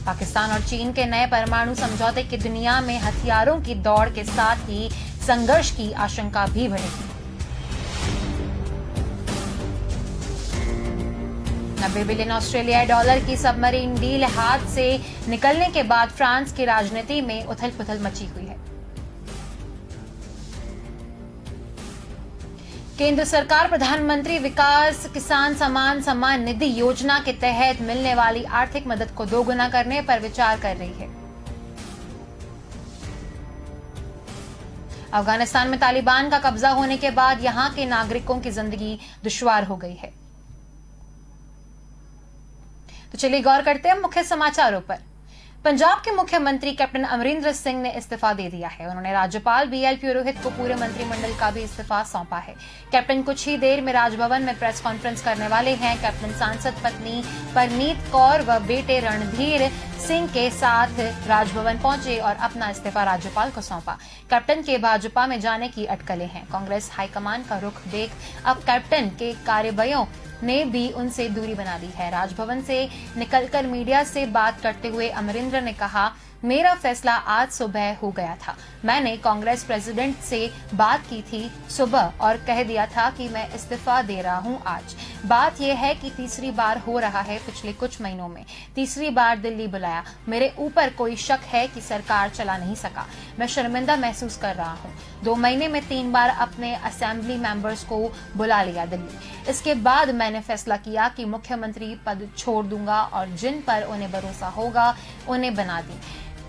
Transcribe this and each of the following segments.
पाकिस्तान और चीन के नए परमाणु समझौते की दुनिया में हथियारों की दौड़ के साथ ही संघर्ष की आशंका भी बढ़ेगी। 90 बिलियन ऑस्ट्रेलियाई डॉलर की सबमरीन डील हाथ से निकलने के बाद फ्रांस की राजनीति में उथल-पुथल मची हुई है। केंद्र सरकार प्रधानमंत्री विकास किसान सम्मान निधि योजना के तहत मिलने वाली आर्थिक मदद को दोगुना करने पर विचार कर रही है। अफगानिस्तान में तालिबान का कब्जा होने के बाद यहां के नागरिकों की जिंदगी दुश्वार हो गई है। तो चलिए गौर करते हैं मुख्य समाचारों पर। पंजाब के मुख्यमंत्री कैप्टन अमरिंदर सिंह ने इस्तीफा दे दिया है। उन्होंने राज्यपाल बीएल पुरोहित को पूरे मंत्रिमंडल का भी इस्तीफा सौंपा है। कैप्टन कुछ ही देर में राजभवन में प्रेस कॉन्फ्रेंस करने वाले हैं। कैप्टन सांसद पत्नी परनीत कौर व बेटे रणधीर सिंह के साथ राजभवन पहुंचे और अपना इस्तीफा राज्यपाल को सौंपा। कैप्टन के भाजपा में जाने की अटकलें हैं। कांग्रेस हाईकमान का रुख देख अब कैप्टन के कार्यवाहियों ने भी उनसे दूरी बना ली है। राजभवन से निकलकर मीडिया से बात करते हुए अमरिंदर ने कहा, मेरा फैसला आज सुबह हो गया था। मैंने कांग्रेस प्रेसिडेंट से बात की थी सुबह और कह दिया था कि मैं इस्तीफा दे रहा हूं आज। बात यह है कि तीसरी बार हो रहा है पिछले कुछ महीनों में। तीसरी बार दिल्ली बुलाया। मेरे ऊपर कोई शक है कि सरकार चला नहीं सका। मैं शर्मिंदा महसूस कर रहा हूं। 2 महीने में 3 बार अपने असेंबली मेंबर्स को बुला लिया दिल्ली। इसके बाद मैंने फैसला किया कि मुख्यमंत्री पद छोड़ दूंगा और जिन पर उन्हें भरोसा होगा उन्हें बना दी।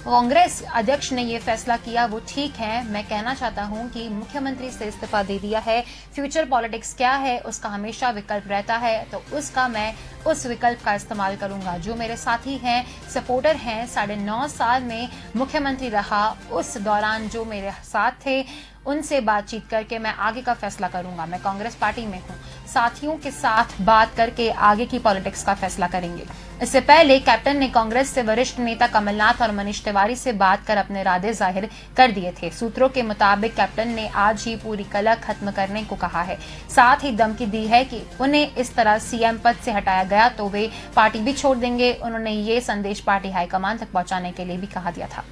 कांग्रेस अध्यक्ष ने यह फैसला किया वो ठीक है। मैं कहना चाहता हूं कि मुख्यमंत्री से इस्तीफा दे दिया है। फ्यूचर पॉलिटिक्स क्या है उसका हमेशा विकल्प रहता है, तो उसका मैं उस विकल्प का इस्तेमाल करूंगा। जो मेरे साथी हैं, सपोर्टर हैं, 9.5 साल में मुख्यमंत्री रहा, उस दौरान जो मेरे साथ थे उनसे बातचीत करके मैं आगे का फैसला करूंगा। मैं कांग्रेस पार्टी में हूं। साथियों के साथ बात करके आगे की पॉलिटिक्स का फैसला करेंगे। इससे पहले कैप्टन ने कांग्रेस से वरिष्ठ नेता कमलनाथ और मनीष तिवारी से बात कर अपने इरादे जाहिर कर दिए थे। सूत्रों के मुताबिक कैप्टन ने आज ही पूरी कलह खत्म करने को कहा है। साथ ही धमकी दी है कि उन्हें इस तरह सीएम पद से हटाया गया तो वे पार्टी भी छोड़ देंगे। उन्होंने ये संदेश पार्टी हाईकमान तक पहुंचाने के लिए भी कहा दिया था।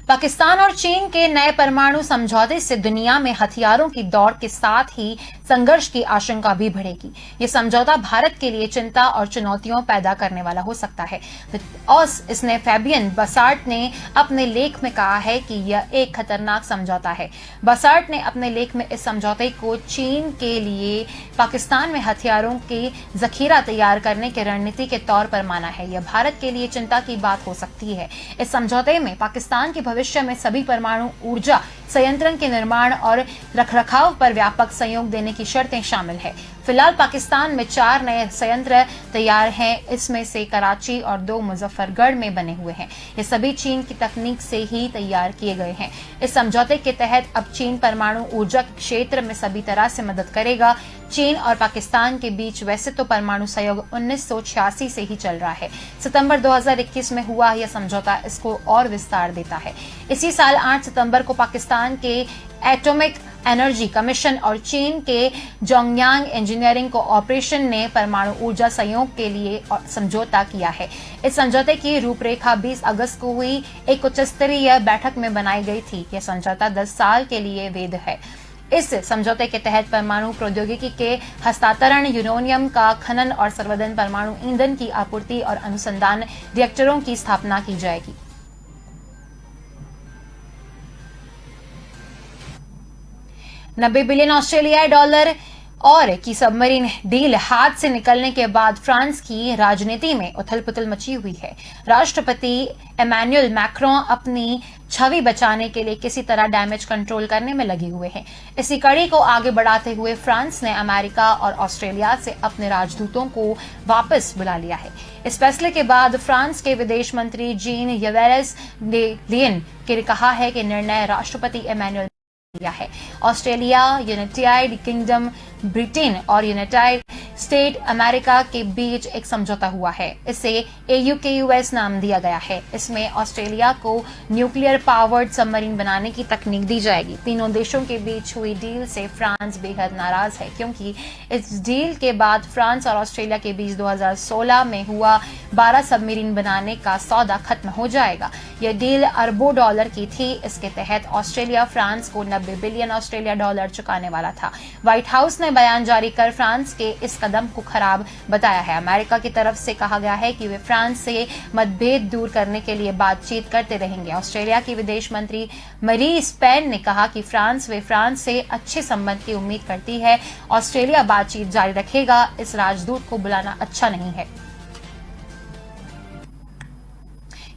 पाकिस्तान और चीन के नए परमाणु समझौते से दुनिया में हथियारों की दौड़ के साथ ही संघर्ष की आशंका भी बढ़ेगी। ये समझौता भारत के लिए चिंता और चुनौतियों पैदा करने वाला हो सकता है। और इसने फैबियन बसार्ट ने अपने लेख में कहा है कि यह एक खतरनाक समझौता है। बसार्ट ने अपने लेख में इस समझौते को चीन के लिए पाकिस्तान में हथियारों की जखीरा तैयार करने की रणनीति के तौर पर माना है। यह भारत के लिए चिंता की बात हो सकती है। इस समझौते में पाकिस्तान की भविष्य में सभी परमाणु ऊर्जा संयंत्रों के निर्माण और रखरखाव पर व्यापक सहयोग देने की शर्तें शामिल है। फिलहाल पाकिस्तान में 4 नए संयंत्र तैयार हैं। इसमें से कराची और 2 मुजफ्फरगढ़ में बने हुए हैं। ये सभी चीन की तकनीक से ही तैयार किए गए हैं। इस समझौते के तहत अब चीन परमाणु ऊर्जा क्षेत्र में सभी तरह से मदद करेगा। चीन और पाकिस्तान के बीच वैसे तो परमाणु सहयोग 1986 से ही चल रहा है। सितंबर 2021 में हुआ यह समझौता इसको और विस्तार देता है। इसी साल 8 सितंबर को पाकिस्तान के एटॉमिक एनर्जी कमीशन और चीन के जोंगयांग इंजीनियरिंग कोऑपरेशन ने परमाणु ऊर्जा सहयोग के लिए समझौता किया है। इस समझौते की रूपरेखा 20 अगस्त को हुई एक उच्च स्तरीय बैठक में बनाई गई थी। यह समझौता 10 साल के लिए वैध है। इस समझौते के तहत परमाणु प्रौद्योगिकी के हस्तांतरण, यूरेनियम का खनन और सर्वोदन परमाणु ईंधन की आपूर्ति और अनुसंधान रिएक्टरों की स्थापना की जाएगी। $90 बिलियन ऑस्ट्रेलियाई डॉलर और की सबमरीन डील हाथ से निकलने के बाद फ्रांस की राजनीति में उथल-पुथल मची हुई है। राष्ट्रपति इमैनुअल मैक्रों अपनी छवि बचाने के लिए किसी तरह डैमेज कंट्रोल करने में लगे हुए हैं। इसी कड़ी को आगे बढ़ाते हुए फ्रांस ने अमेरिका और ऑस्ट्रेलिया से अपने राजदूतों को वापस बुला लिया है। इस फैसले के बाद फ्रांस के विदेश मंत्री जीन यवेरस ले लियन ने कहा है कि निर्णय राष्ट्रपति इमैनुअल लिया है। ऑस्ट्रेलिया, यूनाइटेड किंगडम, ब्रिटेन और यूनाइटेड स्टेट अमेरिका के बीच एक समझौता हुआ है। इसे AUKUS नाम दिया गया है। इसमें ऑस्ट्रेलिया को न्यूक्लियर पावर्ड सबमरीन बनाने की तकनीक दी जाएगी। तीनों देशों के बीच हुई डील से फ्रांस बेहद नाराज है, क्योंकि इस डील के बाद फ्रांस और ऑस्ट्रेलिया के बीच 2016 में हुआ 12 सबमरीन बनाने का सौदा खत्म हो जाएगा। यह डील अरबों डॉलर की थी। इसके तहत ऑस्ट्रेलिया फ्रांस को 90 बिलियन ऑस्ट्रेलिया डॉलर चुकाने वाला था। व्हाइट हाउस ने बयान जारी कर फ्रांस के इस कदम को खराब बताया है। अमेरिका की तरफ से कहा गया है कि वे फ्रांस से मतभेद दूर करने के लिए बातचीत करते रहेंगे। ऑस्ट्रेलिया की विदेश मंत्री मरीज पेन ने कहा कि फ्रांस से अच्छे संबंध की उम्मीद करती है। ऑस्ट्रेलिया बातचीत जारी रखेगा। इस राजदूत को बुलाना अच्छा नहीं है।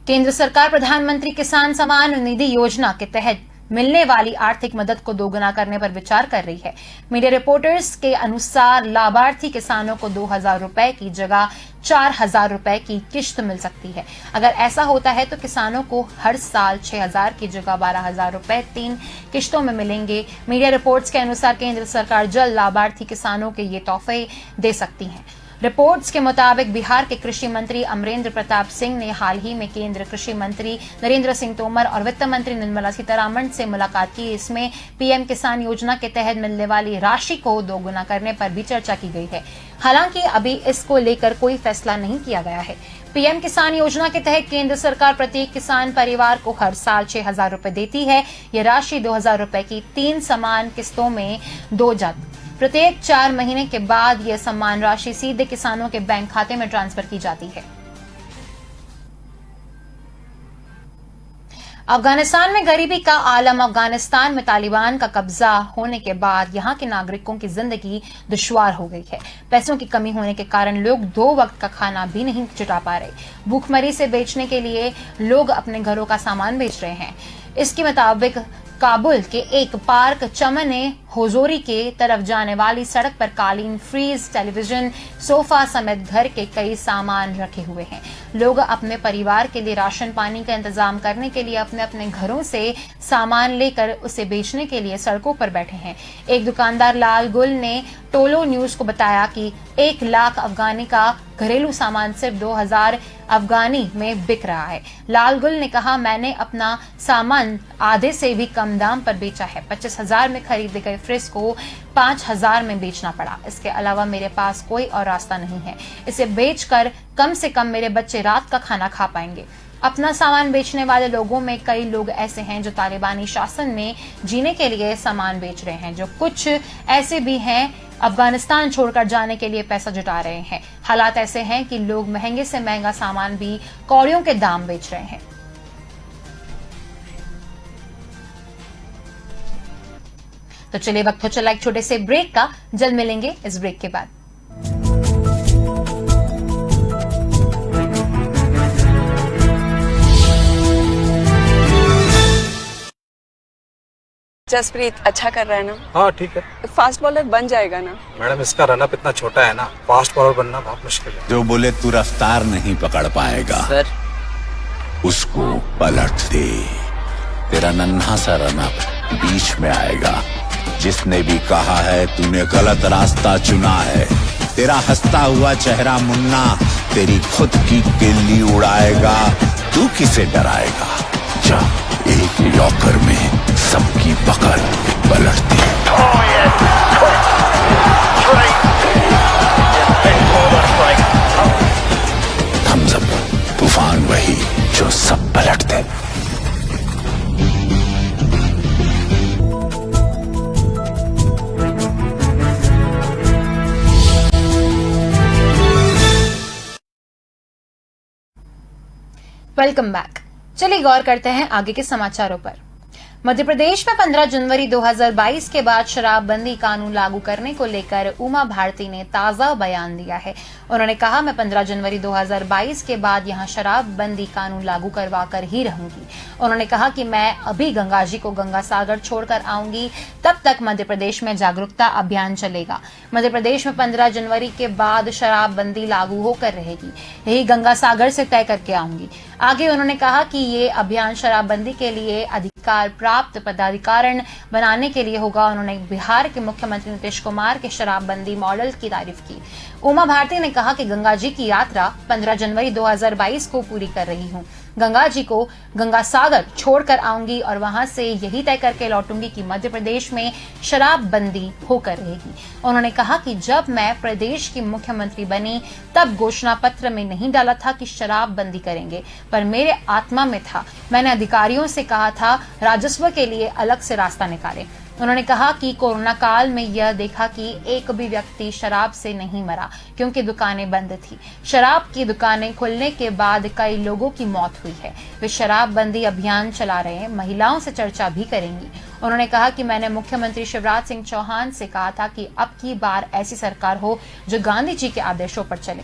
केंद्र सरकार प्रधानमंत्री किसान सम्मान निधि योजना के तहत मिलने वाली आर्थिक मदद को दोगुना करने पर विचार कर रही है। मीडिया रिपोर्टर्स के अनुसार लाभार्थी किसानों को 2,000 रुपए की जगह 4,000 रुपए की किश्त मिल सकती है। अगर ऐसा होता है तो किसानों को हर साल 6,000 की जगह 12,000 रुपए 3 किश्तों में मिलेंगे। मीडिया रिपोर्ट्स के अनुसार केंद्र सरकार जल्द लाभार्थी किसानों के ये तोहफे दे सकती है। रिपोर्ट्स के मुताबिक बिहार के कृषि मंत्री अमरेंद्र प्रताप सिंह ने हाल ही में केंद्रीय कृषि मंत्री नरेंद्र सिंह तोमर और वित्त मंत्री निर्मला सीतारमण से मुलाकात की। इसमें पीएम किसान योजना के तहत मिलने वाली राशि को दोगुना करने पर भी चर्चा की गई है। हालांकि अभी इसको लेकर कोई फैसला नहीं किया गया है। पीएम किसान योजना के तहत केंद्र सरकार प्रत्येक किसान परिवार को हर साल 6,000 रुपए देती है। यह राशि 2,000 रुपए की 3 समान किस्तों में दो जाती। प्रत्येक 4 महीने के बाद यह सम्मान राशि सीधे किसानों के बैंक खाते में ट्रांसफर की जाती है। अफगानिस्तान में गरीबी का आलम। अफगानिस्तान में तालिबान का कब्जा होने के बाद यहां के नागरिकों की जिंदगी दुश्वार हो गई है। पैसों की कमी होने के कारण लोग 2 वक्त का खाना भी नहीं जुटा पा रहे। भूखमरी से बेचने के लिए लोग अपने घरों का सामान बेच रहे हैं। इसके मुताबिक काबुल के एक पार्क चमन होजोरी के तरफ जाने वाली सड़क पर कालीन, फ्रीज, टेलीविजन, सोफा समेत घर के कई सामान रखे हुए हैं। लोग अपने परिवार के लिए राशन पानी का इंतजाम करने के लिए अपने अपने घरों से सामान लेकर उसे बेचने के लिए सड़कों पर बैठे हैं। एक दुकानदार लाल गुल ने टोलो न्यूज को बताया कि 1 लाख अफगानी का घरेलू सामान सिर्फ 2,000 अफगानी में बिक रहा है। लाल गुल ने कहा, मैंने अपना सामान आधे से भी कम दाम पर बेचा है। 25,000 में खरीदे गए फ्रिज को 5,000 में बेचना पड़ा। इसके अलावा मेरे पास कोई और रास्ता नहीं है। इसे बेचकर कम से कम मेरे बच्चे रात का खाना खा पाएंगे। अपना सामान बेचने वाले लोगों में कई लोग ऐसे हैं जो तालिबानी शासन में जीने के लिए सामान बेच रहे हैं, जो कुछ ऐसे भी हैं अफगानिस्तान छोड़कर जाने के लिए पैसा जुटा रहे हैं। हालात ऐसे हैं कि लोग महंगे से महंगा सामान भी कौड़ियों के दाम बेच रहे हैं। तो चलिए वक्त हो चला एक छोटे से ब्रेक का। जल्द मिलेंगे इस ब्रेक के बाद। जसप्रीत अच्छा कर रहा है ना? हाँ ठीक है। फास्ट बॉलर बन जाएगा ना? मैडम इसका रनअप इतना छोटा है ना, फास्ट बॉलर बनना बहुत मुश्किल है। जो बोले तू रफ्तार नहीं पकड़ पाएगा सर, उसको पलट दे। तेरा नन्हा सा रनअप बीच में आएगा। जिसने भी कहा है तूने गलत रास्ता चुना है, तेरा हंसता हुआ चेहरा मुन्ना तेरी खुद की किल्ली उड़ाएगा। तू किसे डराएगा? जा एक यॉर्कर में सबकी पकड़ पलट दे। थम्स अप, तूफान वही जो सब पलट दे। Welcome back. चलिए गौर करते हैं आगे के समाचारों पर। मध्य प्रदेश में 15 जनवरी 2022 के बाद शराबबंदी कानून लागू करने को लेकर उमा भारती ने ताजा बयान दिया है। उन्होंने कहा, मैं 15 जनवरी 2022 के बाद यहां शराबबंदी कानून लागू करवा कर ही रहूंगी। उन्होंने कहा कि मैं अभी गंगा जी को गंगा सागर छोड़कर आऊंगी, तब तक मध्य प्रदेश में जागरूकता अभियान चलेगा। मध्य प्रदेश में 15 जनवरी के बाद शराबबंदी लागू होकर रहेगी, यही गंगा सागर से तय करके आऊंगी। आगे उन्होंने कहा कि ये अभियान शराबबंदी के लिए कार प्राप्त पदाधिकारण बनाने के लिए होगा। उन्होंने बिहार के मुख्यमंत्री नीतीश कुमार के शराबबंदी मॉडल की तारीफ की। उमा भारती ने कहा कि गंगा जी की यात्रा 15 जनवरी 2022 को पूरी कर रही हूं। गंगा जी को गंगा सागर छोड़कर आऊंगी और वहां से यही तय करके लौटूंगी कि मध्य प्रदेश में शराबबंदी होकर रहेगी। उन्होंने कहा कि जब मैं प्रदेश की मुख्यमंत्री बनी तब घोषणा पत्र में नहीं डाला था कि शराबबंदी करेंगे, पर मेरे आत्मा में था। मैंने अधिकारियों से कहा था राजस्व के लिए अलग से रास्ता निकाले। उन्होंने कहा कि कोरोना काल में यह देखा कि एक भी व्यक्ति शराब से नहीं मरा क्योंकि दुकानें बंद थी। शराब की दुकानें खुलने के बाद कई लोगों की मौत हुई है। वे शराबबंदी अभियान चला रहे हैं, महिलाओं से चर्चा भी करेंगी। उन्होंने कहा कि मैंने मुख्यमंत्री शिवराज सिंह चौहान से कहा था कि अब की बार ऐसी सरकार हो जो गांधी जी के आदेशों पर चले।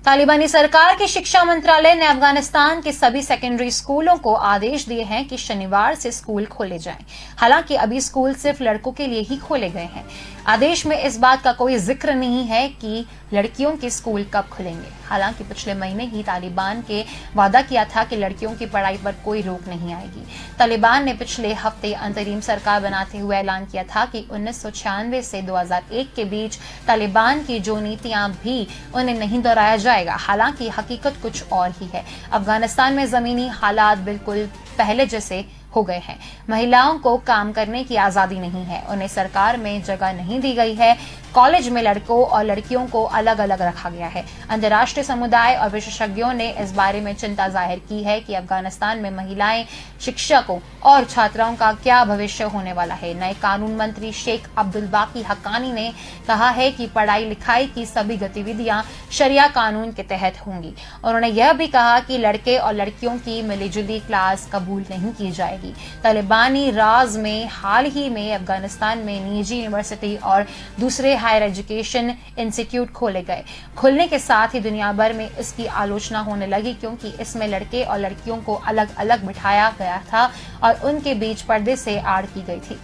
तालिबानी सरकार के शिक्षा मंत्रालय ने अफगानिस्तान के सभी सेकेंडरी स्कूलों को आदेश दिए हैं कि शनिवार से स्कूल खोले जाएं। हालांकि अभी स्कूल सिर्फ लड़कों के लिए ही खोले गए हैं। आदेश में इस बात का कोई जिक्र नहीं है कि लड़कियों के स्कूल कब खुलेंगे। हालांकि पिछले महीने ही तालिबान के वादा किया था कि लड़कियों की पढ़ाई पर कोई रोक नहीं आएगी। तालिबान ने पिछले हफ्ते अंतरिम सरकार बनाते हुए ऐलान किया था कि 1996 से 2001 के बीच तालिबान की जो नीतियां भी उन्हें नहीं दोहराया जाएगा। हालांकि हकीकत कुछ और ही है। अफगानिस्तान में जमीनी हालात बिल्कुल पहले जैसे हो गए हैं। महिलाओं को काम करने की आजादी नहीं है, उन्हें सरकार में जगह नहीं दी गई है। कॉलेज में लड़कों और लड़कियों को अलग अलग रखा गया है। अंतर्राष्ट्रीय समुदाय और विशेषज्ञों ने इस बारे में चिंता जाहिर की है कि अफगानिस्तान में महिलाएं, शिक्षकों और छात्राओं का क्या भविष्य होने वाला है। नए कानून मंत्री शेख अब्दुल बाकी हक्कानी ने कहा है कि पढ़ाई लिखाई की सभी गतिविधियां शरिया कानून के तहत होंगी। उन्होंने यह भी कहा कि लड़के और लड़कियों की मिलीजुली क्लास कबूल नहीं की जाएगी। तालिबानी राज में हाल ही में अफगानिस्तान में निजी यूनिवर्सिटी और दूसरे हायर एजुकेशन इंस्टीट्यूट खोले गए। खुलने के साथ ही दुनिया भर में इसकी आलोचना होने लगी क्योंकि इसमें लड़के और लड़कियों को अलग अलग बिठाया गया था और उनके बीच पर्दे से आड़ की गई थी।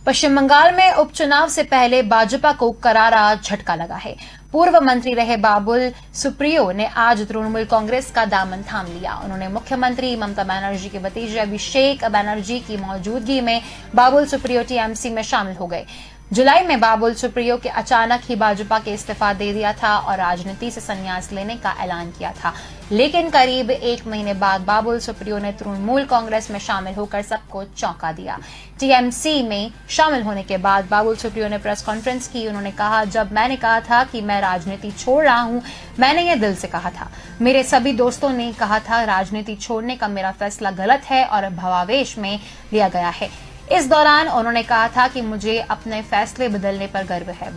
पश्चिम बंगाल में उपचुनाव से पहले भाजपा को करारा झटका लगा है। पूर्व मंत्री रहे बाबुल सुप्रियो ने आज तृणमूल कांग्रेस का दामन थाम लिया। उन्होंने मुख्यमंत्री ममता बनर्जी के भतीजे अभिषेक बनर्जी की मौजूदगी में बाबुल सुप्रियो टीएमसी में शामिल हो गए। जुलाई में बाबुल सुप्रियो के अचानक ही भाजपा के इस्तीफा दे दिया था और राजनीति से संन्यास लेने का ऐलान किया था, लेकिन करीब एक महीने बाद बाबुल सुप्रियो ने तृणमूल कांग्रेस में शामिल होकर सबको चौंका दिया। टीएमसी में शामिल होने के बाद बाबुल सुप्रियो ने प्रेस कॉन्फ्रेंस की। उन्होंने कहा, जब मैंने कहा था कि मैं राजनीति छोड़ रहा हूं, मैंने ये दिल से कहा था। मेरे सभी दोस्तों ने कहा था राजनीति छोड़ने का मेरा फैसला गलत है और भावावेश में लिया गया है। इस दौरान उन्होंने कहा था कि मुझे अपने फैसले बदलने पर गर्व है।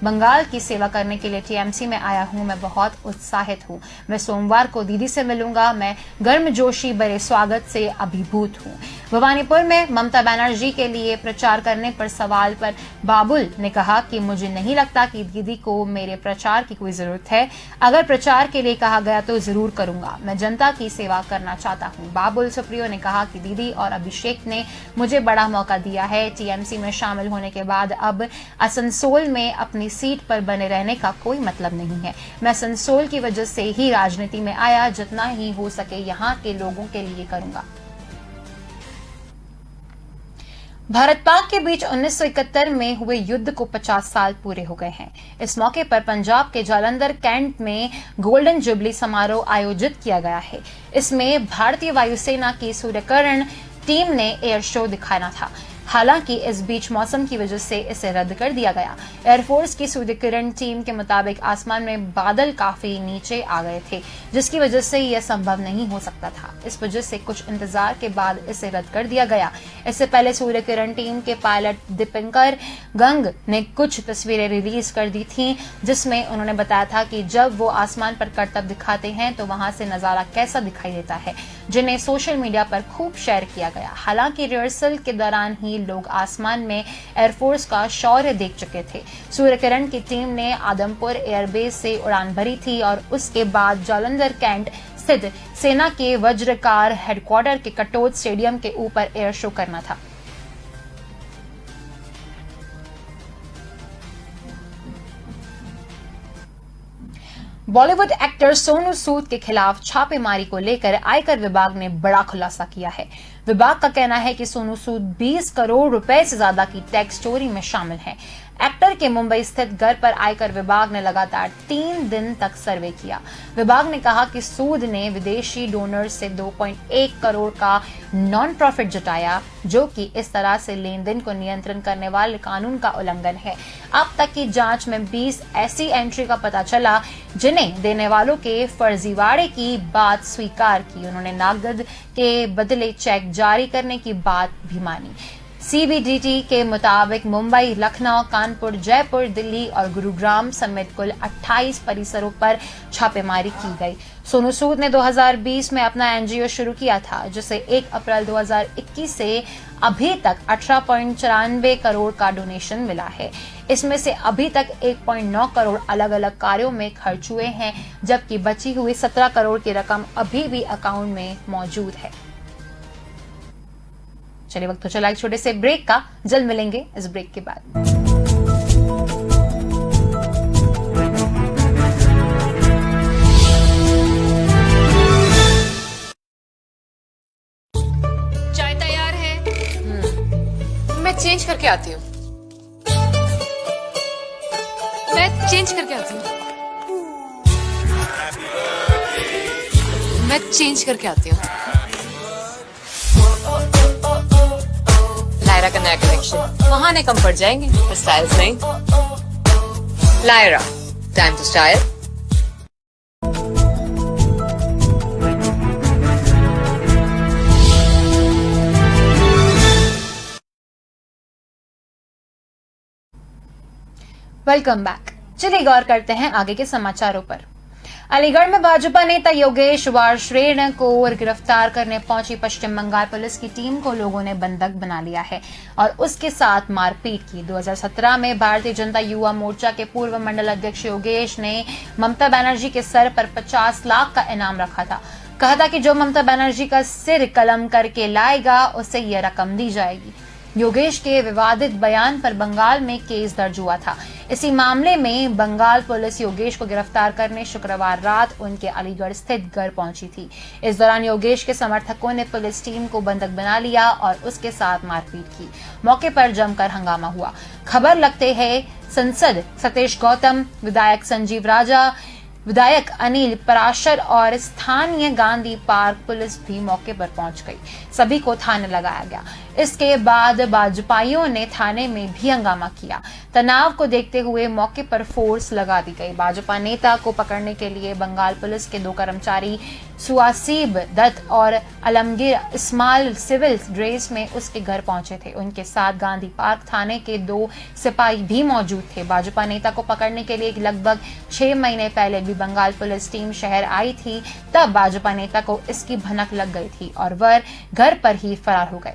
बंगाल की सेवा करने के लिए टीएमसी में आया हूं। मैं बहुत उत्साहित हूं। मैं सोमवार को दीदी से मिलूंगा। मैं गर्मजोशी भरे स्वागत से अभिभूत हूं। भवानीपुर में ममता बनर्जी के लिए प्रचार करने पर सवाल पर बाबुल ने कहा कि मुझे नहीं लगता कि दीदी को मेरे प्रचार की कोई जरूरत है। अगर प्रचार के लिए कहा गया तो जरूर करूंगा। मैं जनता की सेवा करना चाहता हूं। बाबुल सुप्रियो ने कहा कि दीदी और अभिषेक ने मुझे बड़ा मौका दिया है। टीएमसी में शामिल होने के बाद अब आसनसोल में अपनी सीट पर बने रहने का कोई मतलब नहीं है। मैं आसनसोल की वजह से ही राजनीति में आया। जितना ही हो सके यहाँ के लोगों के लिए करूंगा। भारत पाक के बीच 1971 में हुए युद्ध को 50 साल पूरे हो गए हैं। इस मौके पर पंजाब के जालंधर कैंट में गोल्डन जुबली समारोह आयोजित किया गया है। इसमें भारतीय वायुसेना की सूर्यकिरण टीम ने एयर शो दिखाना था। हालांकि इस बीच मौसम की वजह से इसे रद्द कर दिया गया। एयरफोर्स की सूर्यकिरण टीम के मुताबिक आसमान में बादल काफी नीचे आ गए थे, जिसकी वजह से यह संभव नहीं हो सकता था। इस वजह से कुछ इंतजार के बाद इसे रद्द कर दिया गया। इससे पहले सूर्यकिरण टीम के पायलट दीपिंकर गंग ने कुछ तस्वीरें रिलीज कर दी थी, जिसमें उन्होंने बताया था कि जब वो आसमान पर करतब दिखाते हैं तो वहां से नजारा कैसा दिखाई देता है, जिन्हें सोशल मीडिया पर खूब शेयर किया गया। हालांकि रिहर्सल के दौरान ही लोग आसमान में एयरफोर्स का शौर्य देख चुके थे। सूर्यकिरण की टीम ने आदमपुर एयरबेस से उड़ान भरी थी और उसके बाद जालंधर कैंट स्थित सेना के वज्रकार हेडक्वार्टर के कटोच स्टेडियम के ऊपर एयर शो करना था। बॉलीवुड एक्टर सोनू सूद के खिलाफ छापेमारी को लेकर आयकर विभाग ने बड़ा खुलासा किया है। विभाग का कहना है कि सोनू सूद 20 करोड़ रुपए से ज्यादा की टैक्स चोरी में शामिल है। एक्टर के मुंबई स्थित घर पर आयकर विभाग ने लगातार 3 दिन तक सर्वे किया। विभाग ने कहा कि सूद ने विदेशी डोनर से 2.1 करोड़ का नॉन प्रॉफिट जुटाया, जो कि इस तरह से लेन देन को नियंत्रण करने वाले कानून का उल्लंघन है। अब तक की जांच में 20 ऐसी एंट्री का पता चला जिन्हें देने वालों के फर्जीवाड़े की बात स्वीकार की। उन्होंने नकद के बदले चेक जारी करने की बात भी मानी। सीबीडीटी के मुताबिक मुंबई, लखनऊ, कानपुर, जयपुर, दिल्ली और गुरुग्राम समेत कुल 28 परिसरों पर छापेमारी की गई। सोनू सूद ने 2020 में अपना एनजीओ शुरू किया था, जिसे 1 अप्रैल 2021 से अभी तक 18.94 करोड़ का डोनेशन मिला है। इसमें से अभी तक 1.9 करोड़ अलग अलग कार्यों में खर्च हुए हैं, जबकि बची हुई 17 करोड़ की रकम अभी भी अकाउंट में मौजूद है। चलिए वक्त तो चला एक छोटे से ब्रेक का, जल्द मिलेंगे इस ब्रेक के बाद। चाय तैयार है। मैं चेंज करके आती हूँ। मैं चेंज करके आती हूँ। मैं चेंज करके आती हूँ। लायरा का नया कलेक्शन, बहाने कम पड़ जाएंगे, स्टाइल्स नहीं। Lyra, time to style. Welcome back. चलिए गौर करते हैं आगे के समाचारों पर। अलीगढ़ में भाजपा नेता योगेश वार्ष्णेय को गिरफ्तार करने पहुंची पश्चिम बंगाल पुलिस की टीम को लोगों ने बंधक बना लिया है और उसके साथ मारपीट की। 2017 में भारतीय जनता युवा मोर्चा के पूर्व मंडल अध्यक्ष योगेश ने ममता बनर्जी के सर पर 50 लाख का इनाम रखा था। कहा था कि जो ममता बनर्जी का सिर कलम करके लाएगा उसे यह रकम दी जाएगी। योगेश के विवादित बयान पर बंगाल में केस दर्ज हुआ था। इसी मामले में बंगाल पुलिस योगेश को गिरफ्तार करने शुक्रवार रात उनके अलीगढ़ स्थित घर पहुंची थी। इस दौरान योगेश के समर्थकों ने पुलिस टीम को बंधक बना लिया और उसके साथ मारपीट की। मौके पर जमकर हंगामा हुआ। खबर लगते हैं सांसद सतीश गौतम, विधायक संजीव राजा, विधायक अनिल पराशर और स्थानीय गांधी पार्क पुलिस भी मौके पर पहुंच गई। सभी को थाने लगाया गया। इसके बाद भाजपाइयों ने थाने में भी हंगामा किया। तनाव को देखते हुए मौके पर फोर्स लगा दी गई। भाजपा नेता को पकड़ने के लिए बंगाल पुलिस के 2 कर्मचारी सुआसीब दत्त और अलमगीर इस्माइल सिविल ड्रेस में उसके घर पहुंचे थे। उनके साथ गांधी पार्क थाने के 2 सिपाही भी मौजूद थे। भाजपा नेता को पकड़ने के लिए लगभग 6 महीने पहले भी बंगाल पुलिस टीम शहर आई थी। तब भाजपा नेता को इसकी भनक लग गई थी और वह घर पर ही फरार हो गए।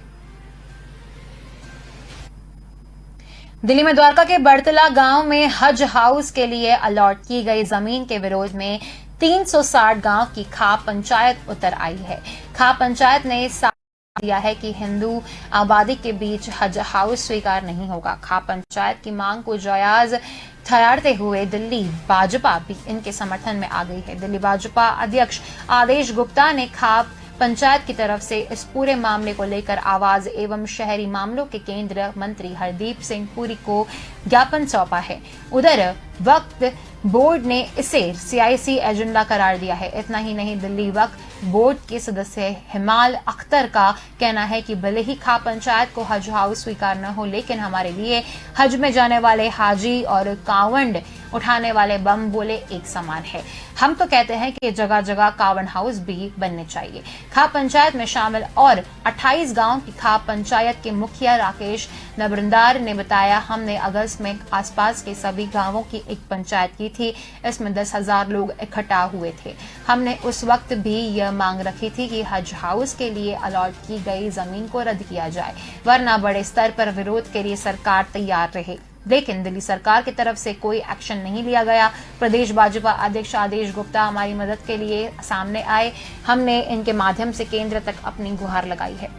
दिल्ली में द्वारका के बड़तला गांव में हज हाउस के लिए अलॉट की गई जमीन के विरोध में 360 गांव की खाप पंचायत उतर आई है। खाप पंचायत ने साफ दिया है कि हिंदू आबादी के बीच हज हाउस स्वीकार नहीं होगा। खाप पंचायत की मांग को जायज ठहराते हुए दिल्ली भाजपा भी इनके समर्थन में आ गई है। दिल्ली भाजपा अध्यक्ष आदेश गुप्ता ने खाप पंचायत की तरफ से इस पूरे मामले को लेकर आवाज एवं शहरी मामलों के केंद्रीय मंत्री हरदीप सिंह पुरी को ज्ञापन सौंपा है। उधर वक्फ बोर्ड ने इसे सियासी एजेंडा करार दिया है। इतना ही नहीं, दिल्ली वक्फ बोर्ड के सदस्य हिमाल अख्तर का कहना है कि भले ही खाप पंचायत को हज हाउस स्वीकार न हो, लेकिन हमारे लिए हज में जाने वाले हाजी और कावंड उठाने वाले बम बोले एक समान है। हम तो कहते हैं कि जगह जगह कावंड हाउस भी बनने चाहिए। खाप पंचायत में शामिल और 28 गांव की खाप पंचायत के मुखिया राकेश नबरदार ने बताया, हमने अगस्त में आसपास के सभी गांवों की एक पंचायत की थी। इसमें 10,000 लोग इकट्ठा हुए थे। हमने उस वक्त भी यह मांग रखी थी कि हज हाउस के लिए अलॉट की गई जमीन को रद्द किया जाए, वरना बड़े स्तर पर विरोध के लिए सरकार तैयार रहे। लेकिन दिल्ली सरकार की तरफ से कोई एक्शन नहीं लिया गया। प्रदेश भाजपा अध्यक्ष आदेश गुप्ता हमारी मदद के लिए सामने आए। हमने इनके माध्यम से केंद्र तक अपनी गुहार लगाई है।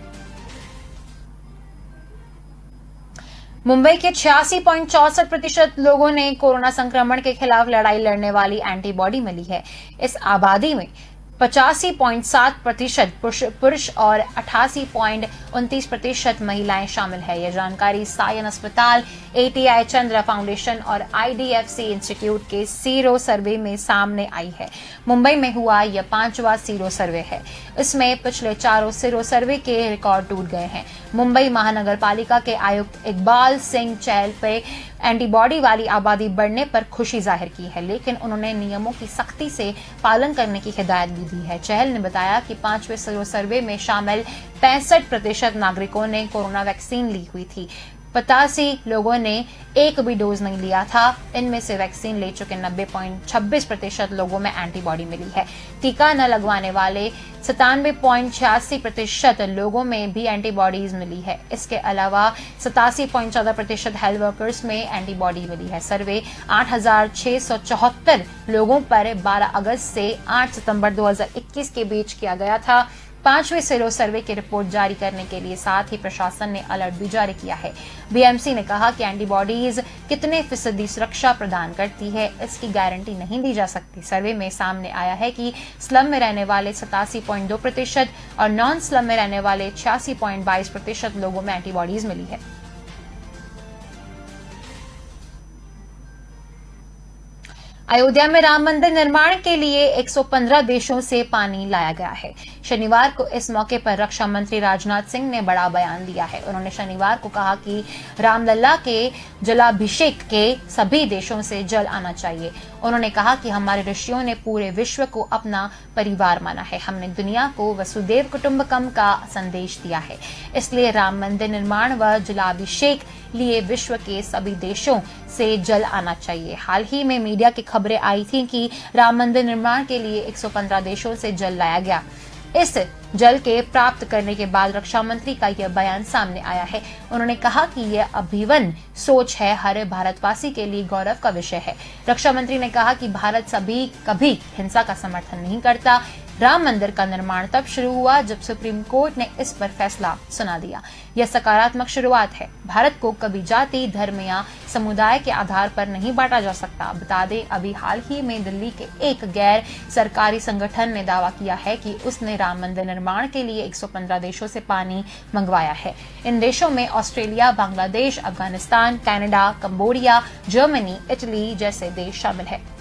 मुंबई के 86.64% लोगों ने कोरोना संक्रमण के खिलाफ लड़ाई लड़ने वाली एंटीबॉडी मिली है। इस आबादी में 85.7% पुरुष और 88.29% महिलाएं शामिल है। यह जानकारी सायन अस्पताल, ATI चंद्रा फाउंडेशन और IDFC इंस्टीट्यूट के सीरो सर्वे में सामने आई है। मुंबई में हुआ यह 5वां सीरो सर्वे है। इसमें पिछले 4 सीरो सर्वे के रिकॉर्ड टूट गए हैं। मुंबई महानगर पालिका के आयुक्त इकबाल सिंह चहल पे एंटीबॉडी वाली आबादी बढ़ने पर खुशी जाहिर की है, लेकिन उन्होंने नियमों की सख्ती से पालन करने की हिदायत भी दी है। चहल ने बताया कि 5वें सीरो सर्वे में शामिल 65% नागरिकों ने कोरोना वैक्सीन ली हुई थी। 85 लोगों ने एक भी डोज नहीं लिया था। इनमें से वैक्सीन ले चुके 90.26% लोगों में एंटीबॉडी मिली है। टीका न लगवाने वाले 97.86% लोगों में भी एंटीबॉडीज मिली है। इसके अलावा 87.14% हेल्थ वर्कर्स में एंटीबॉडी मिली है। सर्वे 8,674 लोगों पर 12 अगस्त से 8 सितंबर 2021 के बीच किया गया था। 5वें सीरो सर्वे की रिपोर्ट जारी करने के लिए साथ ही प्रशासन ने अलर्ट भी जारी किया है। BMC ने कहा कि एंटीबॉडीज कितने फीसदी सुरक्षा प्रदान करती है, इसकी गारंटी नहीं दी जा सकती। सर्वे में सामने आया है कि स्लम में रहने वाले 87.2% और नॉन स्लम में रहने वाले 86.22% लोगों में एंटीबॉडीज मिली है। अयोध्या में राम मंदिर निर्माण के लिए 115 देशों से पानी लाया गया है। शनिवार को इस मौके पर रक्षा मंत्री राजनाथ सिंह ने बड़ा बयान दिया है। उन्होंने शनिवार को कहा कि रामलला के जलाभिषेक के सभी देशों से जल आना चाहिए। उन्होंने कहा कि हमारे ऋषियों ने पूरे विश्व को अपना परिवार माना है। हमने दुनिया को वसुदेव कुटुंबकम का संदेश दिया है। इसलिए राम मंदिर निर्माण व जलाभिषेक लिए विश्व के सभी देशों से जल आना चाहिए। हाल ही में मीडिया की खबरें आई थी कि राम मंदिर निर्माण के लिए 115 देशों से जल लाया गया। इस जल के प्राप्त करने के बाद रक्षा मंत्री का यह बयान सामने आया है। उन्होंने कहा कि यह अभिन्न सोच है, हर भारतवासी के लिए गौरव का विषय है। रक्षा मंत्री ने कहा कि भारत कभी हिंसा का समर्थन नहीं करता। राम मंदिर का निर्माण तब शुरू हुआ जब सुप्रीम कोर्ट ने इस पर फैसला सुना दिया। यह सकारात्मक शुरुआत है। भारत को कभी जाति, धर्म या समुदाय के आधार पर नहीं बांटा जा सकता। बता दें, अभी हाल ही में दिल्ली के एक गैर सरकारी संगठन ने दावा किया है कि उसने राम मंदिर निर्माण के लिए 115 देशों से पानी मंगवाया है। इन देशों में Australia, Bangladesh, Afghanistan, Canada, Cambodia, Germany, Italy जैसे देश शामिल है।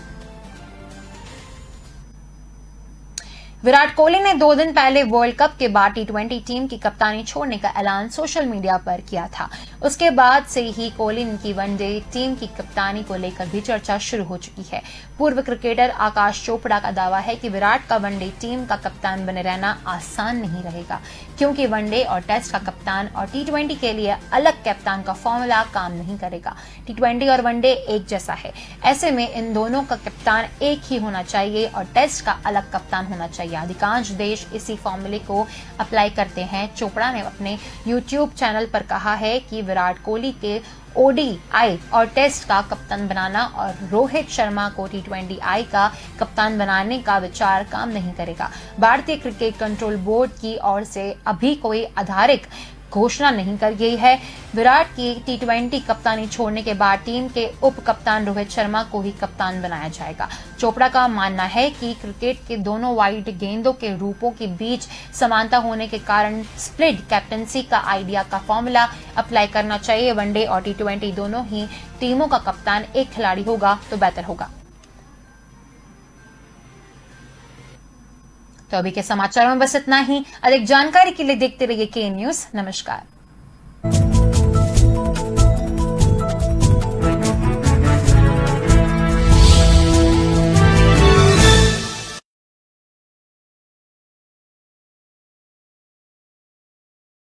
विराट कोहली ने 2 दिन पहले वर्ल्ड कप के बाद T20 टीम की कप्तानी छोड़ने का ऐलान सोशल मीडिया पर किया था। उसके बाद से ही कोहली की वनडे टीम की कप्तानी को लेकर भी चर्चा शुरू हो चुकी है। पूर्व क्रिकेटर आकाश चोपड़ा का दावा है कि विराट का वनडे टीम का कप्तान बने रहना आसान नहीं रहेगा, क्योंकि वनडे और टेस्ट का कप्तान और T20 के लिए अलग कप्तान का फॉर्मूला काम नहीं करेगा। T20 और वनडे एक जैसा है। ऐसे में इन दोनों का कप्तान एक ही होना चाहिए और टेस्ट का अलग कप्तान होना चाहिए। अधिकांश देश इसी फॉर्मूले को अप्लाई करते हैं। चोपड़ा ने अपने YouTube चैनल पर कहा है कि विराट कोहली के ODI और टेस्ट का कप्तान बनाना और रोहित शर्मा को T20I का कप्तान बनाने का विचार काम नहीं करेगा। भारतीय क्रिकेट कंट्रोल बोर्ड की ओर से अभी कोई आधिकारिक घोषणा नहीं कर गई है। विराट की T20 कप्तानी छोड़ने के बाद टीम के उप कप्तान रोहित शर्मा को ही कप्तान बनाया जाएगा। चोपड़ा का मानना है कि क्रिकेट के दोनों वाइड गेंदों के रूपों के बीच समानता होने के कारण स्प्लिट कैप्टनसी का आइडिया का फॉर्मूला अप्लाई करना चाहिए। वनडे और T20 दोनों ही टीमों का कप्तान एक खिलाड़ी होगा तो बेहतर होगा। तो अभी के समाचारों में बस इतना ही। अधिक जानकारी के लिए देखते रहिए के न्यूज। नमस्कार।